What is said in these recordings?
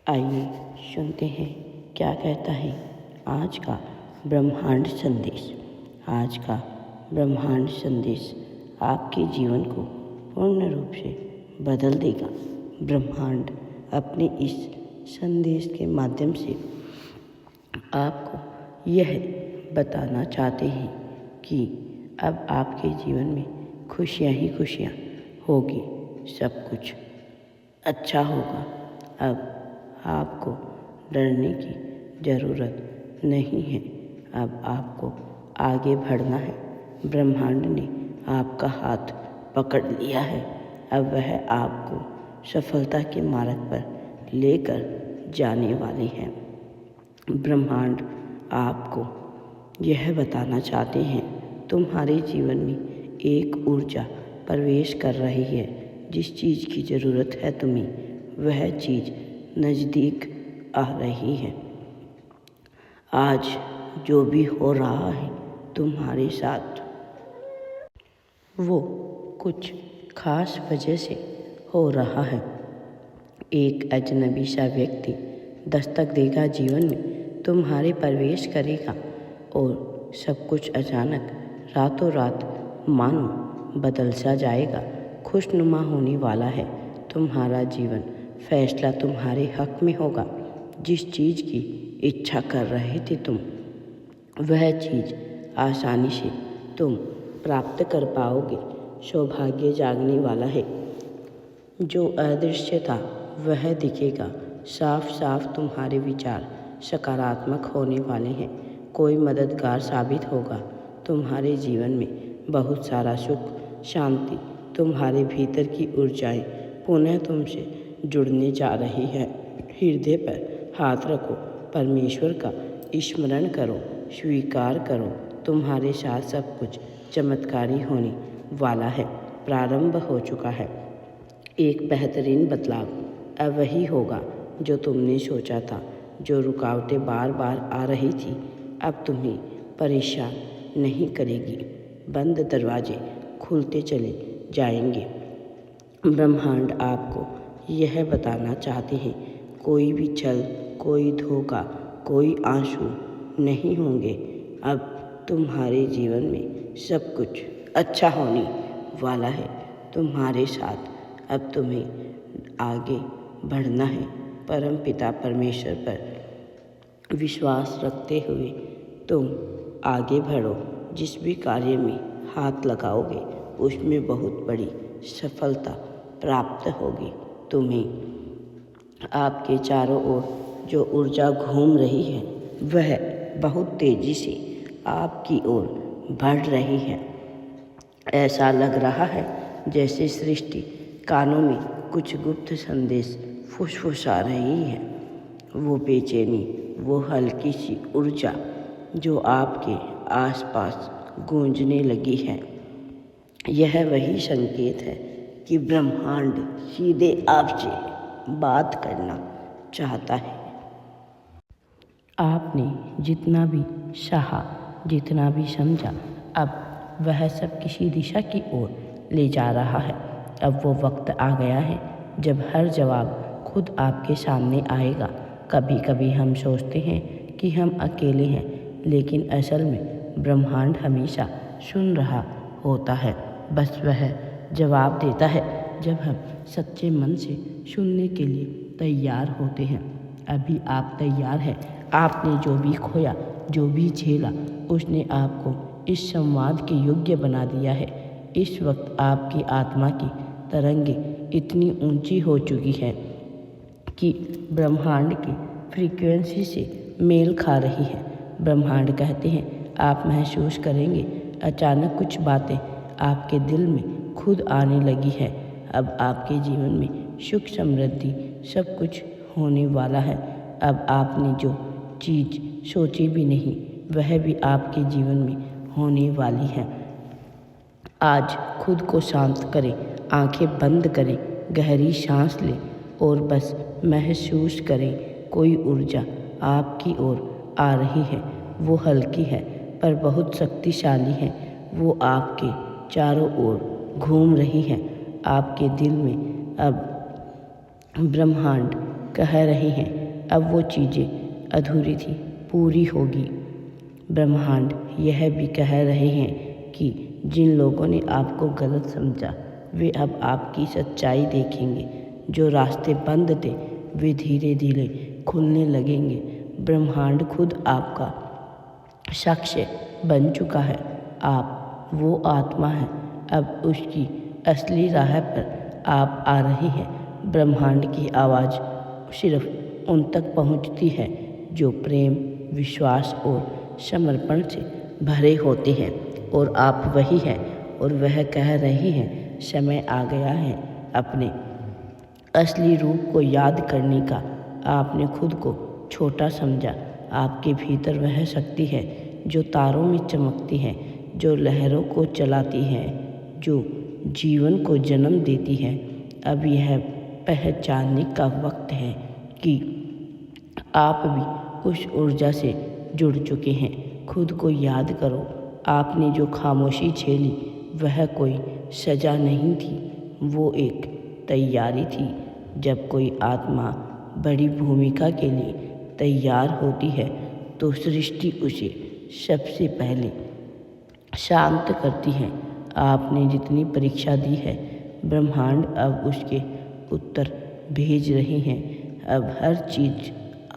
आइए सुनते हैं क्या कहता है आज का ब्रह्मांड संदेश। आज का ब्रह्मांड संदेश आपके जीवन को पूर्ण रूप से बदल देगा। ब्रह्मांड अपने इस संदेश के माध्यम से आपको यह बताना चाहते हैं कि अब आपके जीवन में खुशियाँ ही खुशियाँ होगी, सब कुछ अच्छा होगा। अब आपको डरने की ज़रूरत नहीं है। अब आपको आगे बढ़ना है। ब्रह्मांड ने आपका हाथ पकड़ लिया है। अब वह आपको सफलता के मार्ग पर लेकर जाने वाली है। ब्रह्मांड आपको यह बताना चाहते हैं, तुम्हारे जीवन में एक ऊर्जा प्रवेश कर रही है। जिस चीज़ की ज़रूरत है तुम्हें, वह चीज़ नज़दीक आ रही है। आज जो भी हो रहा है तुम्हारे साथ, वो कुछ खास वजह से हो रहा है। एक अजनबी सा व्यक्ति दस्तक देगा जीवन में, तुम्हारे प्रवेश करेगा और सब कुछ अचानक रातों रात मानो बदल सा जाएगा। खुशनुमा होने वाला है तुम्हारा जीवन। फैसला तुम्हारे हक में होगा। जिस चीज़ की इच्छा कर रहे थे तुम, वह चीज़ आसानी से तुम प्राप्त कर पाओगे। सौभाग्य जागने वाला है। जो अदृश्य था वह दिखेगा। साफ साफ तुम्हारे विचार सकारात्मक होने वाले हैं। कोई मददगार साबित होगा तुम्हारे जीवन में। बहुत सारा सुख, शांति, तुम्हारे भीतर की ऊर्जाएं पुनः तुमसे जुड़ने जा रही है। हृदय पर हाथ रखो, परमेश्वर का स्मरण करो, स्वीकार करो, तुम्हारे साथ सब कुछ चमत्कारी होने वाला है। प्रारंभ हो चुका है। एक बेहतरीन बदलाव अब वही होगा जो तुमने सोचा था। जो रुकावटें बार बार आ रही थी, अब तुम्हें परेशान नहीं करेगी। बंद दरवाजे खुलते चले जाएंगे। ब्रह्मांड आपको यह बताना चाहते हैं, कोई भी छल, कोई धोखा, कोई आंसू नहीं होंगे। अब तुम्हारे जीवन में सब कुछ अच्छा होने वाला है तुम्हारे साथ। अब तुम्हें आगे बढ़ना है। परम पिता परमेश्वर पर विश्वास रखते हुए तुम आगे बढ़ो। जिस भी कार्य में हाथ लगाओगे उसमें बहुत बड़ी सफलता प्राप्त होगी तुम्हें। आपके चारों ओर जो ऊर्जा घूम रही है, वह बहुत तेज़ी से आपकी ओर बढ़ रही है। ऐसा लग रहा है जैसे सृष्टि कानों में कुछ गुप्त संदेश फुसफुसा रही है। वो बेचैनी, वो हल्की सी ऊर्जा जो आपके आसपास गूंजने लगी है, यह वही संकेत है कि ब्रह्मांड सीधे आपसे बात करना चाहता है। आपने जितना भी चाहा, जितना भी समझा, अब वह सब किसी दिशा की ओर ले जा रहा है। अब वो वक्त आ गया है जब हर जवाब खुद आपके सामने आएगा। कभी कभी हम सोचते हैं कि हम अकेले हैं, लेकिन असल में ब्रह्मांड हमेशा सुन रहा होता है। बस वह जवाब देता है जब हम सच्चे मन से सुनने के लिए तैयार होते हैं। अभी आप तैयार हैं। आपने जो भी खोया, जो भी झेला, उसने आपको इस संवाद के योग्य बना दिया है। इस वक्त आपकी आत्मा की तरंगें इतनी ऊंची हो चुकी है कि ब्रह्मांड की फ्रीक्वेंसी से मेल खा रही है। ब्रह्मांड कहते हैं, आप महसूस करेंगे अचानक कुछ बातें आपके दिल में खुद आने लगी है। अब आपके जीवन में सुख, समृद्धि, सब कुछ होने वाला है। अब आपने जो चीज़ सोची भी नहीं, वह भी आपके जीवन में होने वाली है। आज खुद को शांत करें, आंखें बंद करें, गहरी सांस लें और बस महसूस करें कोई ऊर्जा आपकी ओर आ रही है। वो हल्की है पर बहुत शक्तिशाली है। वो आपके चारों ओर घूम रही है। आपके दिल में अब ब्रह्मांड कह रहे हैं अब वो चीज़ें अधूरी थी पूरी होगी। ब्रह्मांड यह भी कह रहे हैं कि जिन लोगों ने आपको गलत समझा वे अब आपकी सच्चाई देखेंगे। जो रास्ते बंद थे वे धीरे धीरे खुलने लगेंगे। ब्रह्मांड खुद आपका साक्ष्य बन चुका है। आप वो आत्मा हैं। अब उसकी असली राह पर आप आ रहे हैं। ब्रह्मांड की आवाज़ सिर्फ उन तक पहुंचती है जो प्रेम, विश्वास और समर्पण से भरे होते हैं। और आप वही हैं और वह कह रही हैं समय आ गया है अपने असली रूप को याद करने का। आपने खुद को छोटा समझा। आपके भीतर वह शक्ति है जो तारों में चमकती है, जो लहरों को चलाती है, जो जीवन को जन्म देती है। अब यह पहचानने का वक्त है कि आप भी उस ऊर्जा से जुड़ चुके हैं। खुद को याद करो, आपने जो खामोशी झेली वह कोई सज़ा नहीं थी, वो एक तैयारी थी। जब कोई आत्मा बड़ी भूमिका के लिए तैयार होती है तो सृष्टि उसे सबसे पहले शांत करती है। आपने जितनी परीक्षा दी है ब्रह्मांड अब उसके उत्तर भेज रहे हैं। अब हर चीज़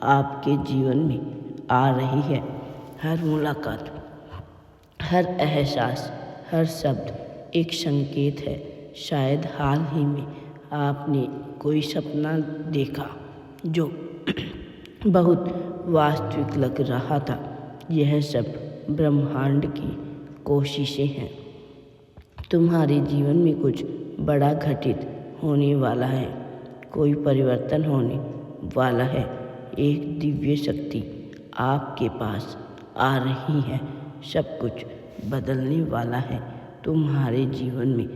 आपके जीवन में आ रही है। हर मुलाकात, हर एहसास, हर शब्द एक संकेत है। शायद हाल ही में आपने कोई सपना देखा जो बहुत वास्तविक लग रहा था। यह सब ब्रह्मांड की कोशिशें हैं। तुम्हारे जीवन में कुछ बड़ा घटित होने वाला है। कोई परिवर्तन होने वाला है। एक दिव्य शक्ति आपके पास आ रही है। सब कुछ बदलने वाला है तुम्हारे जीवन में।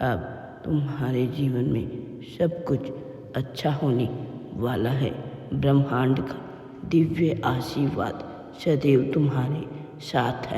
अब तुम्हारे जीवन में सब कुछ अच्छा होने वाला है। ब्रह्मांड का दिव्य आशीर्वाद सदैव तुम्हारे साथ है।